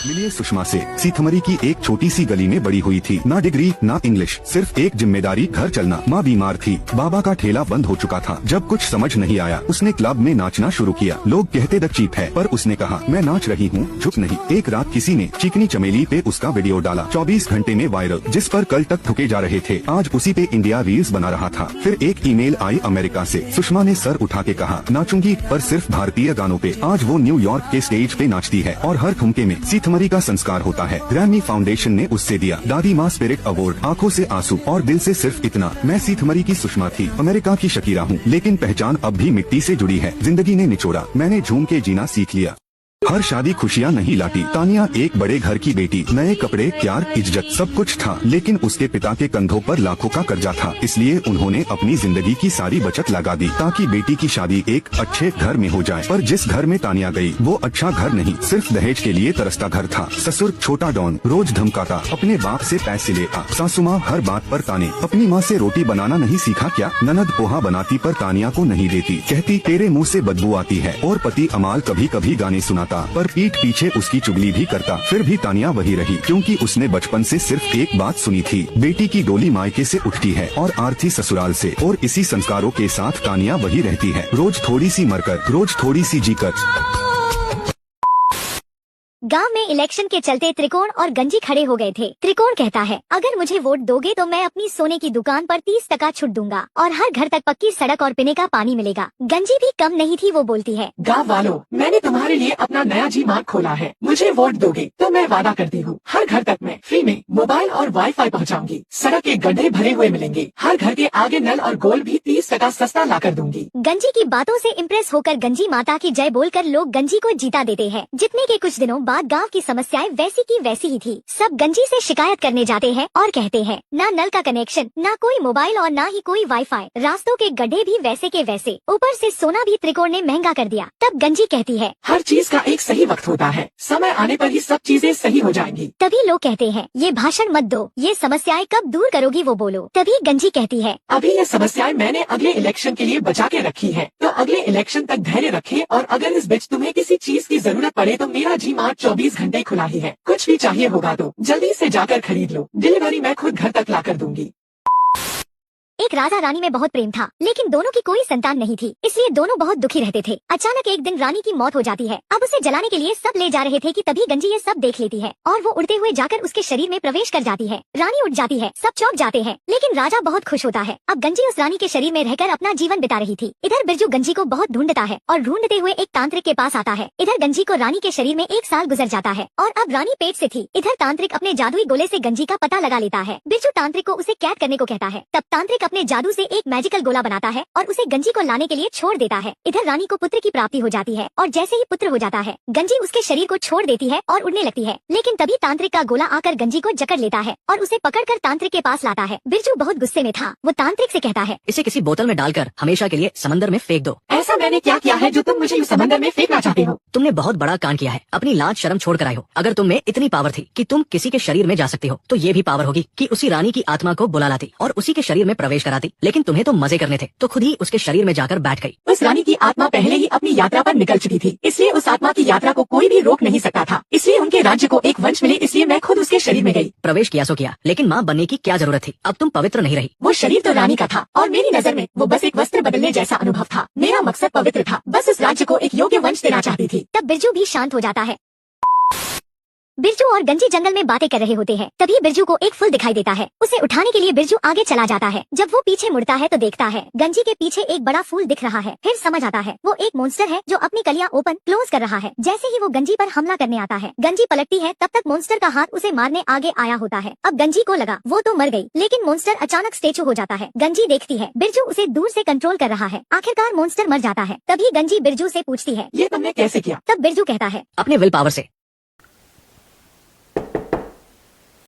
मिलिए सुषमा से। सीथमरी की एक छोटी सी गली में बड़ी हुई थी, ना डिग्री ना इंग्लिश, सिर्फ एक जिम्मेदारी, घर चलना। माँ बीमार थी, बाबा का ठेला बंद हो चुका था। जब कुछ समझ नहीं आया उसने क्लब में नाचना शुरू किया। लोग कहते द चीप है, पर उसने कहा मैं नाच रही हूँ, झुक नहीं। एक रात किसी ने चिकनी चमेली पे उसका वीडियो डाला, 24 घंटे में वायरल। जिस पर कल तक थुके जा रहे थे, आज उसी पे इंडिया रील्स बना रहा था। फिर एक ईमेल आई अमेरिका से। सुषमा ने सर उठा के कहा नाचूंगी, पर सिर्फ भारतीय गानों पे। आज वो न्यूयॉर्क के स्टेज पे नाचती है और हर ठुमके में सीथमरी का संस्कार होता है। ग्रैमी फाउंडेशन ने उससे दिया दादी माँ स्पिरिट अवार्ड। आंखों से आंसू और दिल से सिर्फ इतना, मैं सीथमरी की सुषमा थी, अमेरिका की शकीरा हूँ, लेकिन पहचान अब भी मिट्टी से जुड़ी है। जिंदगी ने निचोड़ा, मैंने झूम के जीना सीख लिया। हर शादी खुशियाँ नहीं लाती। तानिया एक बड़े घर की बेटी, नए कपड़े, प्यार, इज्जत सब कुछ था, लेकिन उसके पिता के कंधों पर लाखों का कर्जा था। इसलिए उन्होंने अपनी जिंदगी की सारी बचत लगा दी ताकि बेटी की शादी एक अच्छे घर में हो जाए। पर जिस घर में तानिया गई वो अच्छा घर नहीं, सिर्फ दहेज के लिए तरसता घर था। ससुर छोटा डॉन रोज धमकाता, अपने बाप से पैसे लेता। सासू माँ हर बात पर ताने, अपनी माँ से रोटी बनाना नहीं सीखा क्या? ननद पोहा बनाती पर तानिया को नहीं देती, कहती तेरे मुँह से बदबू आती है। और पति अमाल कभी कभी गाने सुनाता, पर पीठ पीछे उसकी चुगली भी करता। फिर भी तानिया वही रही, क्योंकि उसने बचपन से सिर्फ एक बात सुनी थी, बेटी की डोली मायके से उठती है और आरती ससुराल से। और इसी संस्कारों के साथ तानिया वही रहती है, रोज थोड़ी सी मरकर, रोज थोड़ी सी जीकर। गांव में इलेक्शन के चलते त्रिकोण और गंजी खड़े हो गए थे। त्रिकोण कहता है अगर मुझे वोट दोगे तो मैं अपनी सोने की दुकान पर 30% छूट दूंगा और हर घर तक पक्की सड़क और पीने का पानी मिलेगा। गंजी भी कम नहीं थी, वो बोलती है गाँव वालों, मैंने तुम्हारे लिए अपना नया जी मार्ट खोला है। मुझे वोट दोगे तो मैं वादा करती हूँ हर घर तक मैं फ्री में मोबाइल और वाईफाई पहुँचाऊंगी। सड़क के गड्ढे भरे हुए मिलेंगे, हर घर के आगे नल और गोल भी 30% सस्ता ला कर दूंगी। गंजी की बातों से इम्प्रेस होकर गंजी माता की जय बोलकर लोग गंजी को जीता देते हैं। जीतने के कुछ दिनों बाद गांव की समस्याएं वैसी की वैसी ही थी। सब गंजी से शिकायत करने जाते हैं और कहते हैं ना नल का कनेक्शन, ना कोई मोबाइल और ना ही कोई वाईफाई, रास्तों के गड्ढे भी वैसे के वैसे, ऊपर से सोना भी त्रिकोण ने महंगा कर दिया। तब गंजी कहती है हर चीज का एक सही वक्त होता है, समय आने पर ही सब चीजें सही हो जाएंगी। तभी लोग कहते हैं ये भाषण मत दो, ये समस्याएं कब दूर करोगी वो बोलो। तभी गंजी कहती है अभी ये समस्याएं मैंने अगले इलेक्शन के लिए बचा के रखी है, तो अगले इलेक्शन तक धैर्य रखें। और अगर इस बीच तुम्हें किसी चीज की जरूरत पड़े तो मेरा जी मार्ट 24 घंटे खुला ही है। कुछ भी चाहिए होगा तो जल्दी से जाकर खरीद लो, डिलीवरी मैं खुद घर तक ला कर दूंगी। एक राजा रानी में बहुत प्रेम था, लेकिन दोनों की कोई संतान नहीं थी, इसलिए दोनों बहुत दुखी रहते थे। अचानक एक दिन रानी की मौत हो जाती है। अब उसे जलाने के लिए सब ले जा रहे थे कि तभी गंजी ये सब देख लेती है और वो उड़ते हुए जाकर उसके शरीर में प्रवेश कर जाती है। रानी उठ जाती है, सब चौंक जाते हैं, लेकिन राजा बहुत खुश होता है। अब गंजी उस रानी के शरीर में रहकर अपना जीवन बिता रही थी। इधर बिरजू गंजी को बहुत ढूंढता है और ढूंढते हुए एक तांत्रिक के पास आता है। इधर गंजी को रानी के शरीर में 1 साल गुजर जाता है और अब रानी पेट से थी। इधर तांत्रिक अपने जादुई गोले से गंजी का पता लगा लेता है। बिरजू तांत्रिक को उसे कैद करने को कहता है। तब तांत्रिक अपने जादू से एक मैजिकल गोला बनाता है और उसे गंजी को लाने के लिए छोड़ देता है। इधर रानी को पुत्र की प्राप्ति हो जाती है और जैसे ही पुत्र हो जाता है गंजी उसके शरीर को छोड़ देती है और उड़ने लगती है। लेकिन तभी तांत्रिक का गोला आकर गंजी को जकड़ लेता है और उसे पकड़कर तांत्रिक के पास लाता है। बिरजू बहुत गुस्से में था, वो तांत्रिक से कहता है इसे किसी बोतल में डालकर हमेशा के लिए समंदर में फेंक दो। ऐसा मैंने क्या किया है जो तुम मुझे इस समंदर में फेंकना चाहते हो? तुमने बहुत बड़ा कांड किया है, अपनी लाज शर्म छोड़ कर आए हो। अगर तुम में इतनी पावर थी कि तुम किसी के शरीर में जा सकते हो, तो ये भी पावर होगी कि उसी रानी की आत्मा को बुला लाती और उसी के शरीर में प्रवेश कराती। लेकिन तुम्हें तो मजे करने थे, तो खुद ही उसके शरीर में जाकर बैठ गई। उस रानी की आत्मा पहले ही अपनी यात्रा पर निकल चुकी थी, इसलिए उस आत्मा की यात्रा को कोई भी रोक नहीं सकता था। इसलिए उनके राज्य को एक वंश मिले, इसलिए मैं खुद उसके शरीर में गई। प्रवेश किया सो किया, लेकिन माँ बनने की क्या जरूरत थी? अब तुम पवित्र नहीं रही। वो शरीर तो रानी का था और मेरी नजर में वो बस एक वस्त्र बदलने जैसा अनुभव था। मेरा मकसद पवित्र था, बस इस राज्य को एक योग्य वंश देना चाहती थी। तब बिरजू भी शांत हो जाता है। बिरजू और गंजी जंगल में बातें कर रहे होते हैं। तभी बिरजू को एक फूल दिखाई देता है। उसे उठाने के लिए बिरजू आगे चला जाता है। जब वो पीछे मुड़ता है तो देखता है गंजी के पीछे एक बड़ा फूल दिख रहा है। फिर समझ आता है वो एक मॉन्स्टर है जो अपनी कलियां ओपन क्लोज कर रहा है। जैसे ही वो गंजी पर हमला करने आता है, गंजी पलटती है, तब तक मॉन्स्टर का हाथ उसे मारने आगे आया होता है। अब गंजी को लगा वो तो मर गई, लेकिन मॉन्स्टर अचानक स्टेचू हो जाता है। गंजी देखती है बिरजू उसे दूर से कंट्रोल कर रहा है। आखिरकार मॉन्स्टर मर जाता है। तभी गंजी बिरजू से पूछती है ये तुमने कैसे किया? तब बिरजू कहता है अपने विल पावर से।